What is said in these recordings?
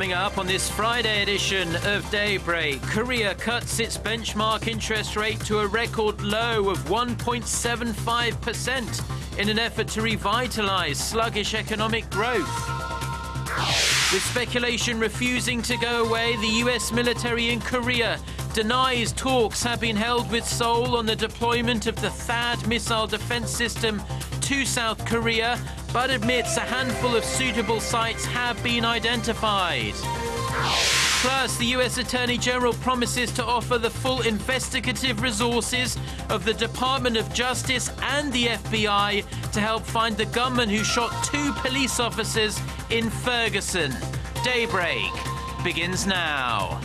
Coming up on this Friday edition of Daybreak, Korea cuts its benchmark interest rate to a record low of 1.75% in an effort to revitalize sluggish economic growth. With speculation refusing to go away, the US military in Korea denies talks have been held with Seoul on the deployment of the THAAD missile defense system to South Korea, but admits a handful of suitable sites have been identified. Plus, the US Attorney General promises to offer the full investigative resources of the Department of Justice and the FBI to help find the gunman who shot 2 police officers in Ferguson. Daybreak begins now.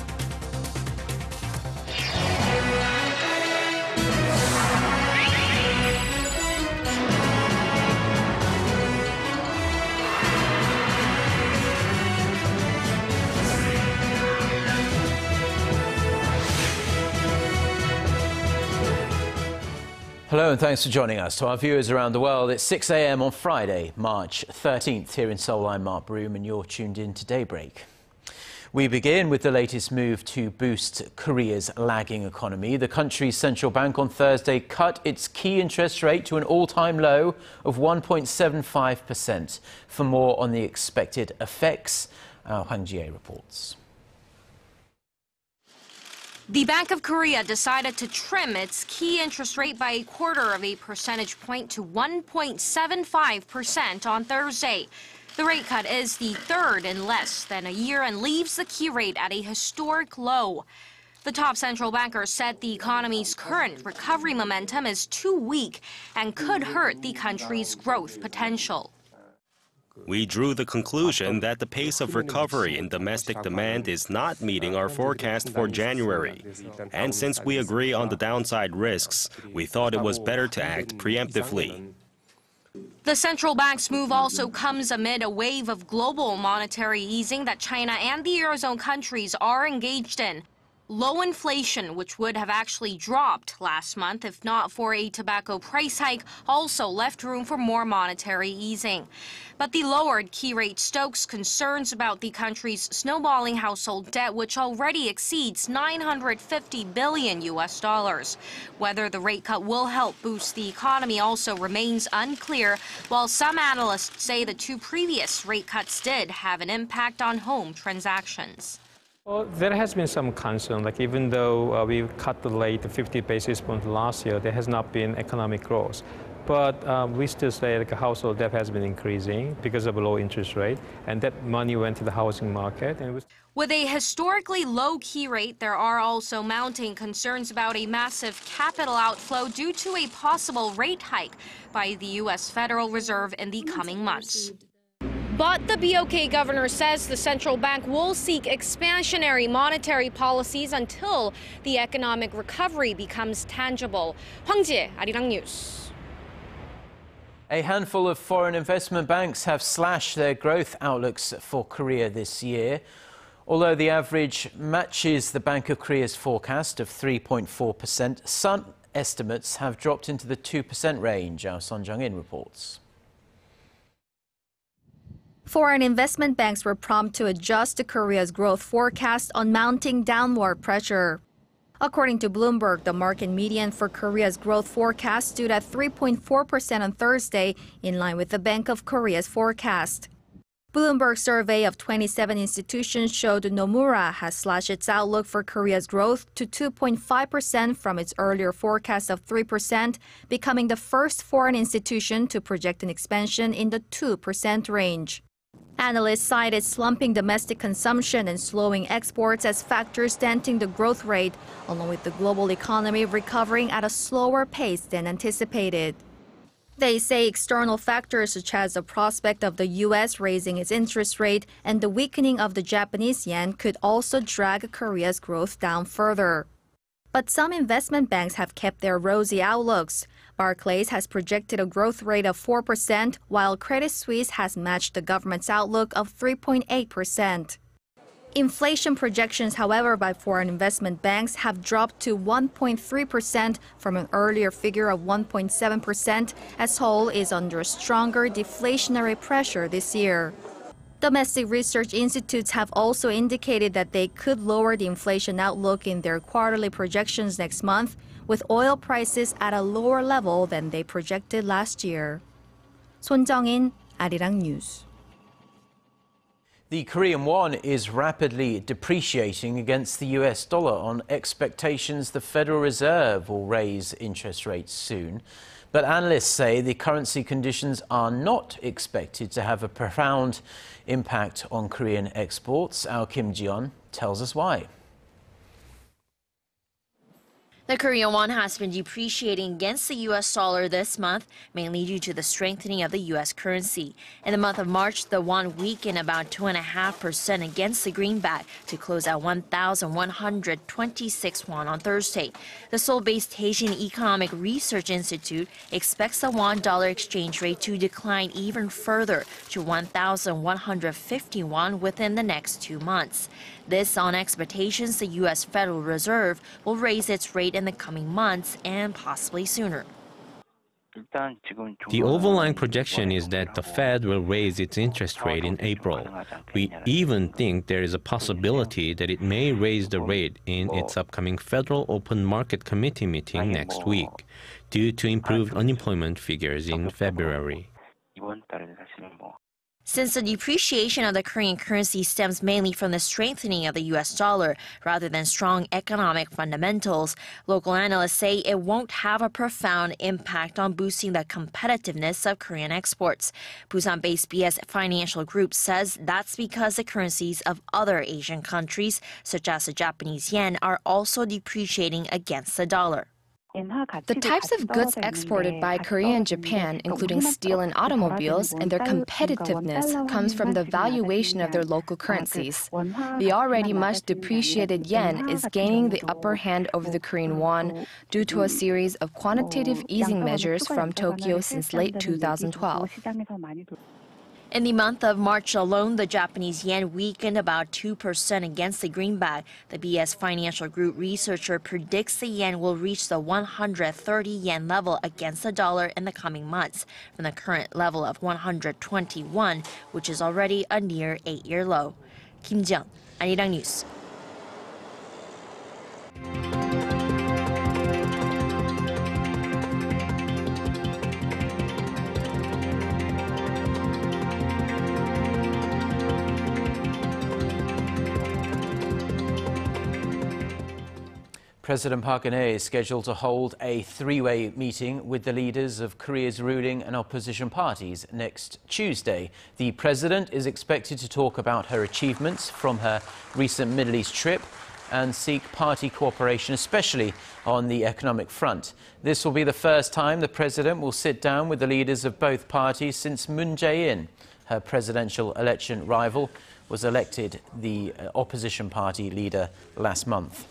Hello and thanks for joining us. To our viewers around the world, it's 6 a.m. on Friday, March 13th. Here in Seoul, I'm Mark Broome and you're tuned in to Daybreak. We begin with the latest move to boost Korea's lagging economy. The country's central bank on Thursday cut its key interest rate to an all-time low of 1.75%. For more on the expected effects, Park Geunhye reports. The Bank of Korea decided to trim its key interest rate by 1/4 of a percentage point to 1.75% on Thursday. The rate cut is the third in less than a year and leaves the key rate at a historic low. The top central banker said the economy's current recovery momentum is too weak and could hurt the country's growth potential. We drew the conclusion that the pace of recovery in domestic demand is not meeting our forecast for January. And since we agree on the downside risks, we thought it was better to act preemptively. The central bank's move also comes amid a wave of global monetary easing that China and the Eurozone countries are engaged in. Low inflation, which would have actually dropped last month if not for a tobacco price hike, also left room for more monetary easing. But the lowered key rate stokes concerns about the country's snowballing household debt, which already exceeds $950 billion. Whether the rate cut will help boost the economy also remains unclear, while some analysts say the 2 previous rate cuts did have an impact on home transactions. Well, there has been some concern, like even though we cut the rate to 50 basis points last year, there has not been economic growth. But we still say that household debt has been increasing because of a low interest rate, and that money went to the housing market. With a historically low key rate, there are also mounting concerns about a massive capital outflow due to a possible rate hike by the U.S. Federal Reserve in the coming months. But the BOK governor says the central bank will seek expansionary monetary policies until the economic recovery becomes tangible. Hwang Ji-ae, Arirang News. A handful of foreign investment banks have slashed their growth outlooks for Korea this year. Although the average matches the Bank of Korea's forecast of 3.4%, some estimates have dropped into the 2% range. Our Son Jung-in reports. Foreign investment banks were prompt to adjust to Korea's growth forecast on mounting downward pressure. According to Bloomberg, the market median for Korea's growth forecast stood at 3.4% on Thursday, in line with the Bank of Korea's forecast. Bloomberg's survey of 27 institutions showed Nomura has slashed its outlook for Korea's growth to 2.5% from its earlier forecast of 3%, becoming the first foreign institution to project an expansion in the 2% range. Analysts cited slumping domestic consumption and slowing exports as factors denting the growth rate, along with the global economy recovering at a slower pace than anticipated. They say external factors such as the prospect of the U.S. raising its interest rate and the weakening of the Japanese yen could also drag Korea's growth down further. But some investment banks have kept their rosy outlooks. Barclays has projected a growth rate of 4%, while Credit Suisse has matched the government's outlook of 3.8%. Inflation projections, however, by foreign investment banks have dropped to 1.3% from an earlier figure of 1.7%, as Seoul is under stronger deflationary pressure this year. Domestic research institutes have also indicated that they could lower the inflation outlook in their quarterly projections next month, with oil prices at a lower level than they projected last year. Son Jung-in, Arirang News. The Korean won is rapidly depreciating against the US dollar on expectations the Federal Reserve will raise interest rates soon. But analysts say the currency conditions are not expected to have a profound impact on Korean exports. Our Kim Ji-yeon tells us why. The Korean won has been depreciating against the U.S. dollar this month, mainly due to the strengthening of the U.S. currency. In the month of March, the won weakened about 2.5% against the greenback to close at 1,126 won on Thursday. The Seoul-based Haejin Economic Research Institute expects the won-dollar exchange rate to decline even further to 1,150 won within the next 2 months. This on expectations the U.S. Federal Reserve will raise its rate in the coming months and possibly sooner. The overlying projection is that the Fed will raise its interest rate in April. We even think there is a possibility that it may raise the rate in its upcoming Federal Open Market Committee meeting next week, due to improved unemployment figures in February. Since the depreciation of the Korean currency stems mainly from the strengthening of the U.S. dollar rather than strong economic fundamentals, local analysts say it won't have a profound impact on boosting the competitiveness of Korean exports. Busan-based BS Financial Group says that's because the currencies of other Asian countries, such as the Japanese yen, are also depreciating against the dollar. The types of goods exported by Korea and Japan, including steel and automobiles, and their competitiveness comes from the valuation of their local currencies. The already much depreciated yen is gaining the upper hand over the Korean won due to a series of quantitative easing measures from Tokyo since late 2012. In the month of March alone, the Japanese yen weakened about 2% against the greenback. The BS Financial Group researcher predicts the yen will reach the 130 yen level against the dollar in the coming months, from the current level of 121, which is already a near 8-year low. Kim Ji-yeon, Arirang News. President Park Geunhye is scheduled to hold a three-way meeting with the leaders of Korea's ruling and opposition parties next Tuesday. The president is expected to talk about her achievements from her recent Middle East trip and seek party cooperation, especially on the economic front. This will be the first time the president will sit down with the leaders of both parties since Moon Jae-in, her presidential election rival, was elected the opposition party leader last month.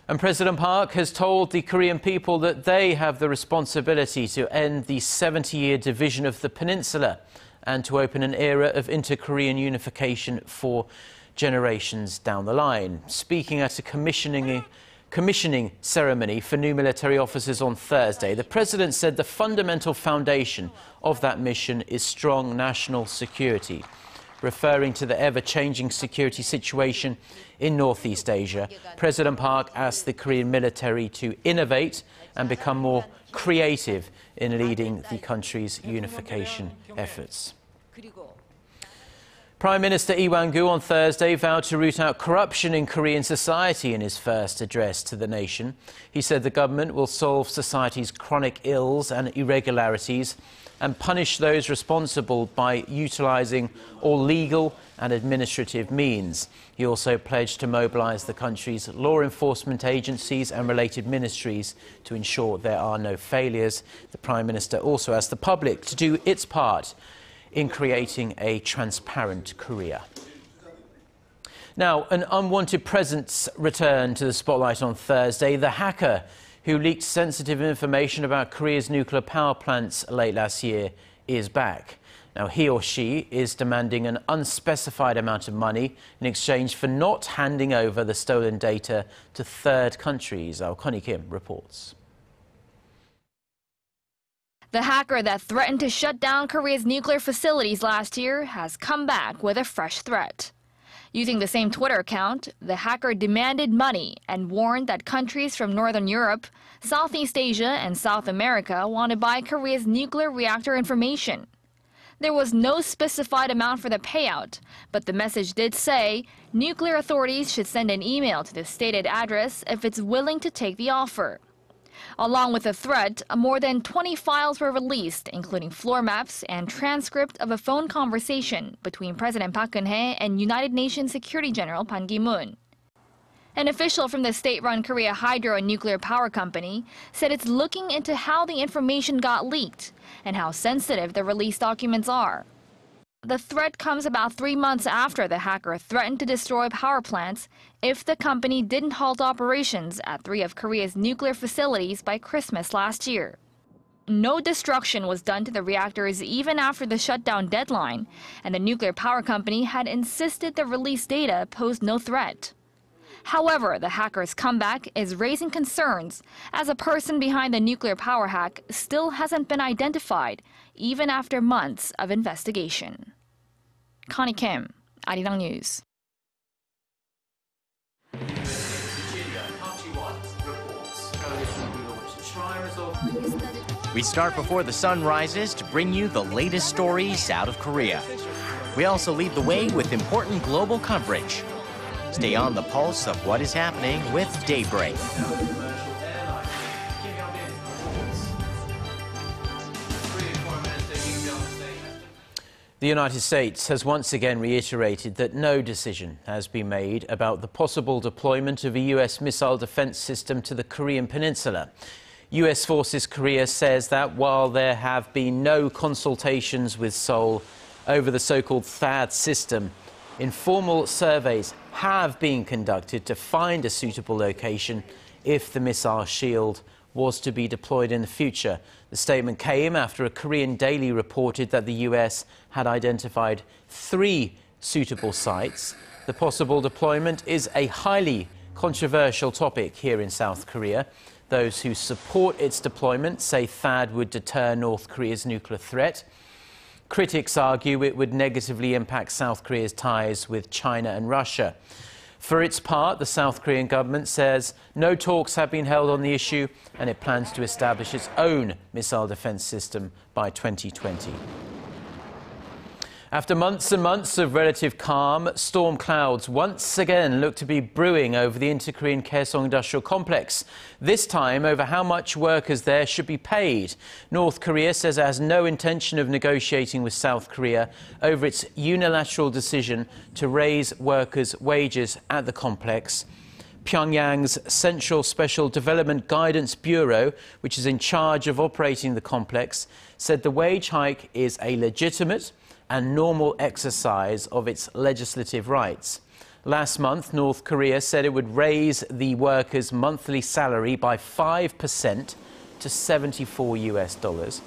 And President Park has told the Korean people that they have the responsibility to end the 70-year division of the peninsula and to open an era of inter-Korean unification for generations down the line. Speaking at a commissioning ceremony for new military officers on Thursday, the president said the fundamental foundation of that mission is strong national security. Referring to the ever-changing security situation in Northeast Asia, President Park asked the Korean military to innovate and become more creative in leading the country's unification efforts. Prime Minister Lee Wankoo on Thursday vowed to root out corruption in Korean society in his first address to the nation. He said the government will solve society's chronic ills and irregularities and punish those responsible by utilising all legal and administrative means. He also pledged to mobilise the country's law enforcement agencies and related ministries to ensure there are no failures. The Prime Minister also asked the public to do its part in creating a transparent Korea. Now, an unwanted presence returned to the spotlight on Thursday. The hacker who leaked sensitive information about Korea's nuclear power plants late last year is back. Now, he or she is demanding an unspecified amount of money in exchange for not handing over the stolen data to third countries. Our Connie Kim reports. The hacker that threatened to shut down Korea's nuclear facilities last year has come back with a fresh threat. Using the same Twitter account, the hacker demanded money and warned that countries from Northern Europe, Southeast Asia, and South America want to buy Korea's nuclear reactor information. There was no specified amount for the payout, but the message did say nuclear authorities should send an email to the stated address if it's willing to take the offer. Along with the threat, more than 20 files were released, including floor maps and transcript of a phone conversation between President Park Geunhye and United Nations Security General Ban Ki-moon. An official from the state-run Korea Hydro and Nuclear Power Company said it's looking into how the information got leaked and how sensitive the released documents are. The threat comes about 3 months after the hacker threatened to destroy power plants if the company didn't halt operations at 3 of Korea's nuclear facilities by Christmas last year. No destruction was done to the reactors even after the shutdown deadline, and the nuclear power company had insisted the released data posed no threat. However, the hacker's comeback is raising concerns as a person behind the nuclear power hack still hasn't been identified, even after months of investigation. Connie Kim, Arirang News. We start before the sun rises to bring you the latest stories out of Korea. We also lead the way with important global coverage. Stay on the pulse of what is happening with Daybreak. The United States has once again reiterated that no decision has been made about the possible deployment of a U.S. missile defense system to the Korean Peninsula. U.S. Forces Korea says that while there have been no consultations with Seoul over the so-called THAAD system, informal surveys have been conducted to find a suitable location if the missile shield was to be deployed in the future. The statement came after a Korean daily reported that the U.S. had identified 3 suitable sites. The possible deployment is a highly controversial topic here in South Korea. Those who support its deployment say THAAD would deter North Korea's nuclear threat. Critics argue it would negatively impact South Korea's ties with China and Russia. For its part, the South Korean government says no talks have been held on the issue and it plans to establish its own missile defense system by 2020. After months and months of relative calm, storm clouds once again look to be brewing over the inter-Korean Kaesong industrial complex. This time over how much workers there should be paid. North Korea says it has no intention of negotiating with South Korea over its unilateral decision to raise workers' wages at the complex. Pyongyang's Central Special Development Guidance Bureau, which is in charge of operating the complex, said the wage hike is a legitimate and normal exercise of its legislative rights. Last month, North Korea said it would raise the workers' monthly salary by 5% to $74.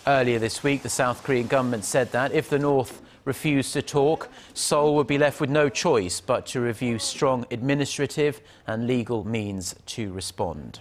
Earlier this week, the South Korean government said that if the North refused to talk, Seoul would be left with no choice but to review strong administrative and legal means to respond.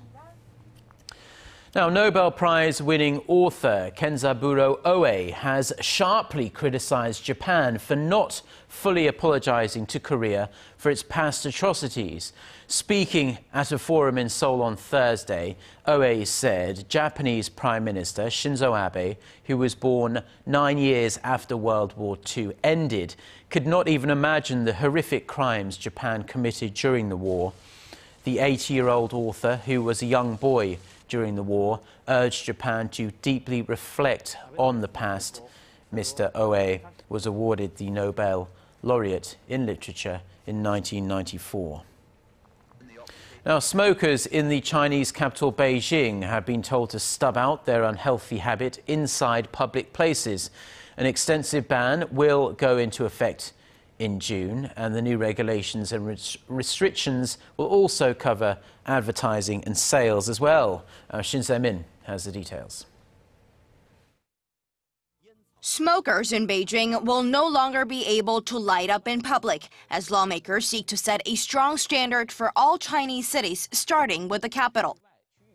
Now, Nobel Prize winning author Kenzaburo Oe has sharply criticized Japan for not fully apologizing to Korea for its past atrocities. Speaking at a forum in Seoul on Thursday, Oe said Japanese Prime Minister Shinzo Abe, who was born 9 years after World War II ended, could not even imagine the horrific crimes Japan committed during the war. The 80-year-old author, who was a young boy during the war, urged Japan to deeply reflect on the past. Mr. Oe was awarded the Nobel Laureate in Literature in 1994. Now, smokers in the Chinese capital Beijing have been told to stub out their unhealthy habit inside public places. An extensive ban will go into effect in June, and the new regulations and restrictions will also cover advertising and sales as well. Shin Se-min has the details. Smokers in Beijing will no longer be able to light up in public as lawmakers seek to set a strong standard for all Chinese cities, starting with the capital.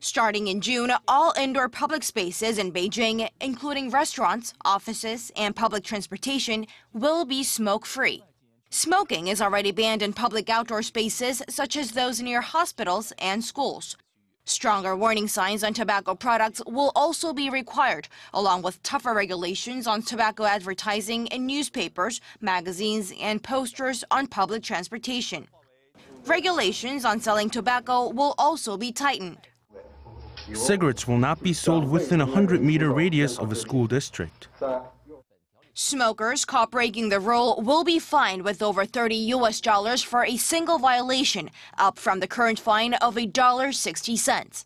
Starting in June, all indoor public spaces in Beijing, including restaurants, offices, and public transportation, will be smoke-free. Smoking is already banned in public outdoor spaces such as those near hospitals and schools. Stronger warning signs on tobacco products will also be required, along with tougher regulations on tobacco advertising in newspapers, magazines, and posters on public transportation. Regulations on selling tobacco will also be tightened. Cigarettes will not be sold within a 100-meter radius of a school district. Smokers caught breaking the rule will be fined with over $30 for a single violation, up from the current fine of $1.60.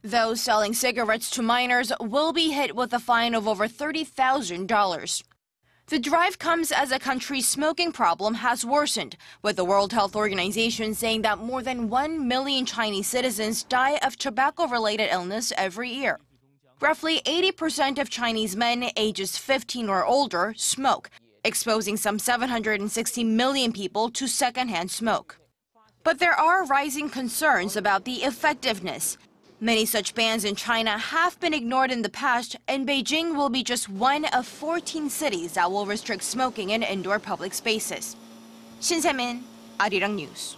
Those selling cigarettes to minors will be hit with a fine of over $30,000. The drive comes as the country's smoking problem has worsened, with the World Health Organization saying that more than 1 million Chinese citizens die of tobacco-related illness every year. Roughly 80% of Chinese men ages 15 or older smoke, exposing some 760 million people to secondhand smoke. But there are rising concerns about the effectiveness. Many such bans in China have been ignored in the past, and Beijing will be just one of 14 cities that will restrict smoking in indoor public spaces. Shin Se-min, Arirang News.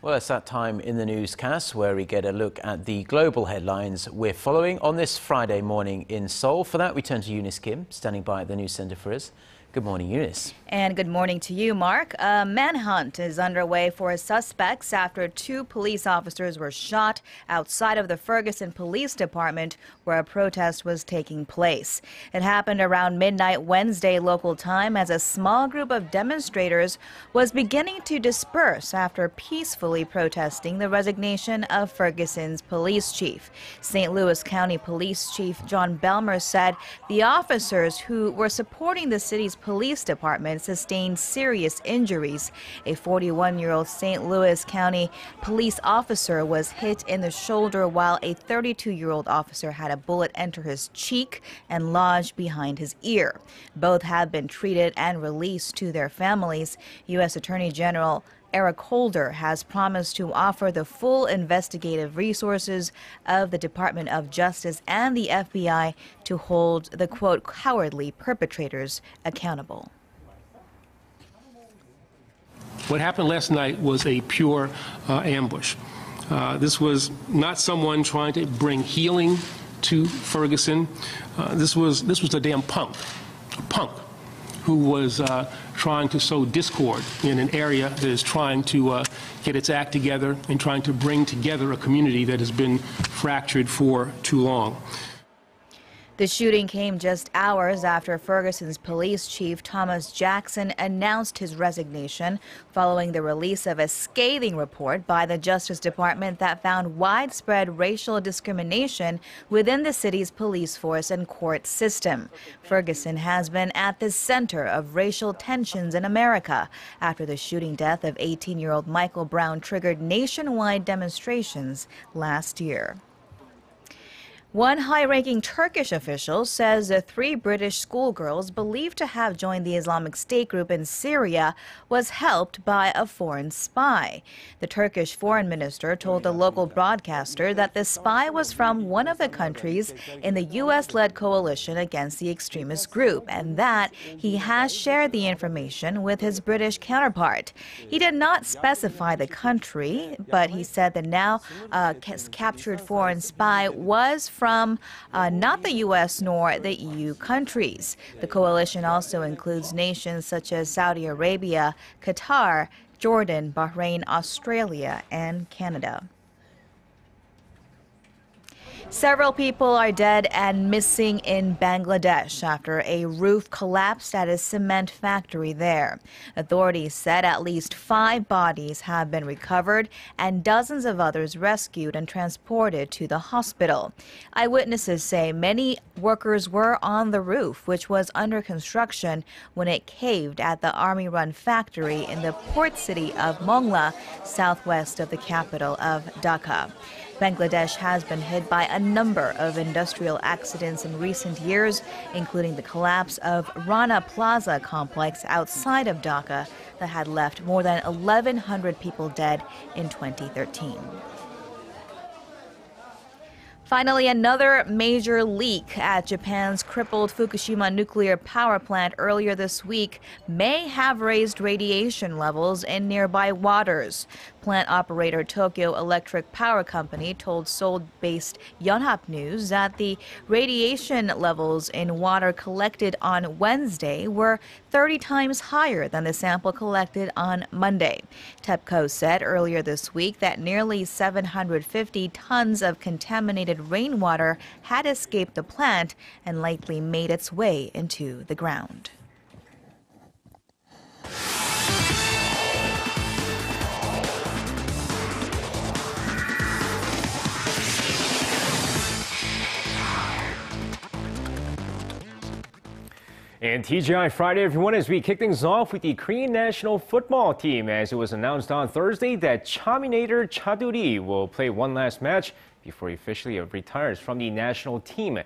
Well, it's that time in the newscast where we get a look at the global headlines we're following on this Friday morning in Seoul. For that, we turn to Eunice Kim, standing by at the news center for us. Good morning, Eunice. And good morning to you, Mark. A manhunt is underway for suspects after 2 police officers were shot outside of the Ferguson Police Department where a protest was taking place. It happened around midnight Wednesday local time as a small group of demonstrators was beginning to disperse after peacefully protesting the resignation of Ferguson's police chief. St. Louis County Police Chief John Belmer said the officers who were supporting the city's police department sustained serious injuries. A 41-year-old St. Louis County police officer was hit in the shoulder while a 32-year-old officer had a bullet enter his cheek and lodge behind his ear. Both have been treated and released to their families. U.S. Attorney General Eric Holder has promised to offer the full investigative resources of the Department of Justice and the FBI to hold the, quote, cowardly perpetrators accountable. What happened last night was a pure ambush. This was not someone trying to bring healing to Ferguson. This was a damn punk, a punk who was trying to sow discord in an area that is trying to get its act together and trying to bring together a community that has been fractured for too long. The shooting came just hours after Ferguson's police chief Thomas Jackson announced his resignation following the release of a scathing report by the Justice Department that found widespread racial discrimination within the city's police force and court system. Ferguson has been at the center of racial tensions in America after the shooting death of 18-year-old Michael Brown triggered nationwide demonstrations last year. One high-ranking Turkish official says the 3 British schoolgirls believed to have joined the Islamic State group in Syria was helped by a foreign spy. The Turkish foreign minister told a local broadcaster that the spy was from one of the countries in the U.S.-led coalition against the extremist group and that he has shared the information with his British counterpart. He did not specify the country, but he said the now captured foreign spy was from not the U.S. nor the EU countries. The coalition also includes nations such as Saudi Arabia, Qatar, Jordan, Bahrain, Australia, and Canada. Several people are dead and missing in Bangladesh after a roof collapsed at a cement factory there. Authorities said at least 5 bodies have been recovered and dozens of others rescued and transported to the hospital. Eyewitnesses say many workers were on the roof, which was under construction when it caved at the army-run factory in the port city of Mongla, southwest of the capital of Dhaka. Bangladesh has been hit by a number of industrial accidents in recent years, including the collapse of Rana Plaza complex outside of Dhaka that had left more than 1,100 people dead in 2013. Finally, another major leak at Japan's crippled Fukushima nuclear power plant earlier this week may have raised radiation levels in nearby waters. Plant operator Tokyo Electric Power Company told Seoul-based Yonhap News that the radiation levels in water collected on Wednesday were 30 times higher than the sample collected on Monday. TEPCO said earlier this week that nearly 750 tons of contaminated rainwater had escaped the plant and likely made its way into the ground. And TGI Friday, everyone, as we kick things off with the Korean national football team, as it was announced on Thursday that Chaminator Chaduri will play one last match before he officially retires from the national team.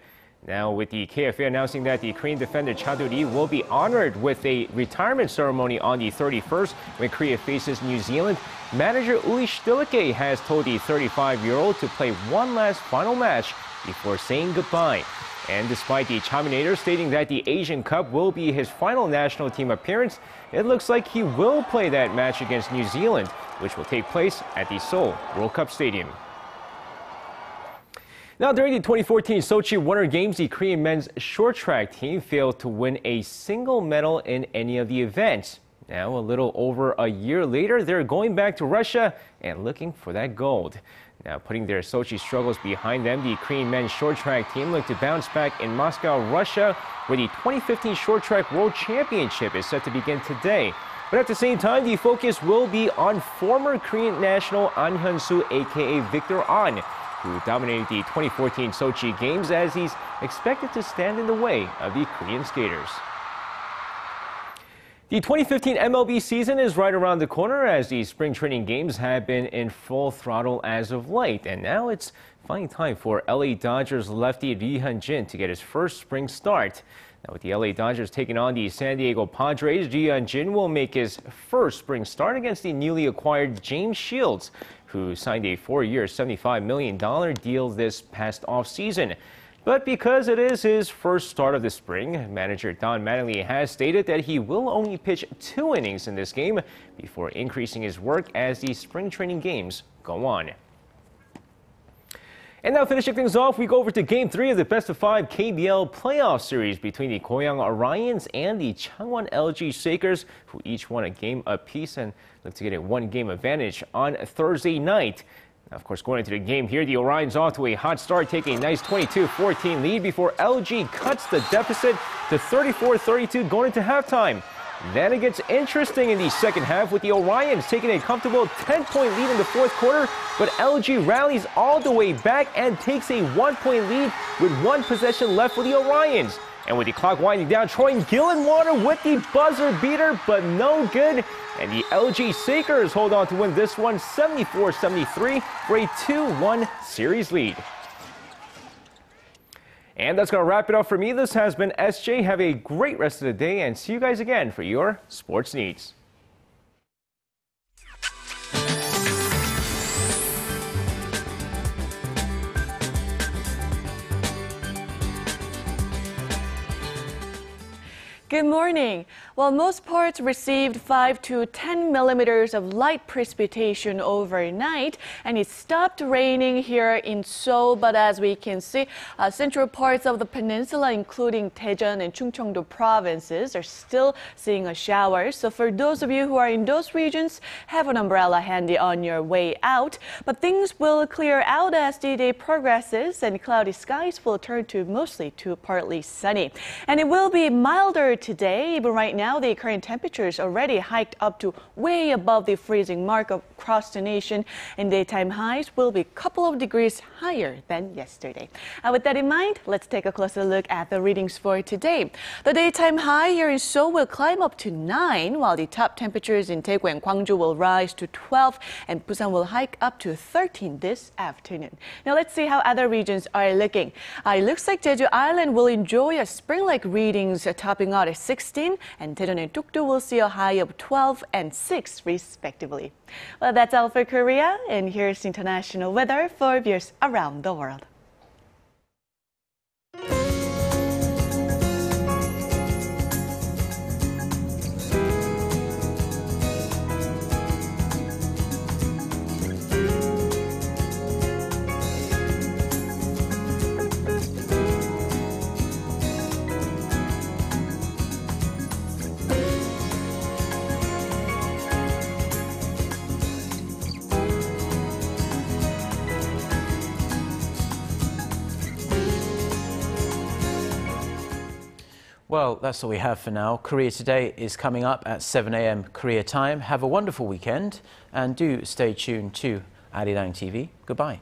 Now, with the KFA announcing that the Korean defender Chaduri will be honored with a retirement ceremony on the 31st when Korea faces New Zealand, manager Uli Stilike has told the 35-year-old to play one last final match before saying goodbye. And despite the Chaminator stating that the Asian Cup will be his final national team appearance, it looks like he will play that match against New Zealand, which will take place at the Seoul World Cup Stadium. Now, during the 2014 Sochi Winter Games, the Korean men's short track team failed to win a single medal in any of the events. Now, a little over a year later, they're going back to Russia and looking for that gold. Now, putting their Sochi struggles behind them, the Korean men's short track team look to bounce back in Moscow, Russia, where the 2015 Short Track World Championship is set to begin today. But at the same time, the focus will be on former Korean national An Hyun-soo, aka Victor An, who dominated the 2014 Sochi Games, as he's expected to stand in the way of the Korean skaters. The 2015 MLB season is right around the corner, as the spring training games have been in full throttle as of late. And now it's finally time for LA Dodgers lefty Lee Hyun-jin to get his first spring start. Now, with the LA Dodgers taking on the San Diego Padres, Lee Hyun-jin will make his first spring start against the newly acquired James Shields, who signed a 4-year, $75 million deal this past offseason. But because it is his first start of the spring, manager Don Mattingly has stated that he will only pitch 2 innings in this game before increasing his work as the spring training games go on. And now, finishing things off, we go over to Game 3 of the best-of-5 KBL playoff series between the KBL Orions and the Changwon LG Shakers, who each won a game apiece and look to get a 1-game advantage on Thursday night. Now, of course, going into the game here, the Orions off to a hot start, taking a nice 22-14 lead before LG cuts the deficit to 34-32 going into halftime. Then it gets interesting in the second half, with the Orions taking a comfortable 10-point lead in the fourth quarter, but LG rallies all the way back and takes a 1-point lead with 1 possession left for the Orions. And with the clock winding down, Troy Gillenwater with the buzzer beater, but no good. And the LG Shakers hold on to win this one 74-73 for a 2-1 series lead. And that's going to wrap it up for me. This has been SJ. Have a great rest of the day and see you guys again for your sports needs. Good morning. Well, most parts received 5 to 10 millimeters of light precipitation overnight, and it stopped raining here in Seoul. But as we can see, central parts of the peninsula, including Daejeon and Chungcheongdo provinces, are still seeing a shower. So for those of you who are in those regions, have an umbrella handy on your way out. But things will clear out as the day progresses, and cloudy skies will turn to mostly to partly sunny. And it will be milder today. Even right now, the current temperatures already hiked up to way above the freezing mark across across the nation, and daytime highs will be a couple of degrees higher than yesterday. With that in mind, let's take a closer look at the readings for today. The daytime high here in Seoul will climb up to 9, while the top temperatures in Daegu and Gwangju will rise to 12, and Busan will hike up to 13 this afternoon. Now let's see how other regions are looking. It looks like Jeju Island will enjoy a spring-like readings topping out at 16, and Daejeon and Dokdo will see a high of 12 and 6 respectively. Well, that's all for Korea, and here's international weather for viewers around the world. Well, that's all we have for now. Korea Today is coming up at 7 a.m. Korea time. Have a wonderful weekend and do stay tuned to Arirang TV. Goodbye.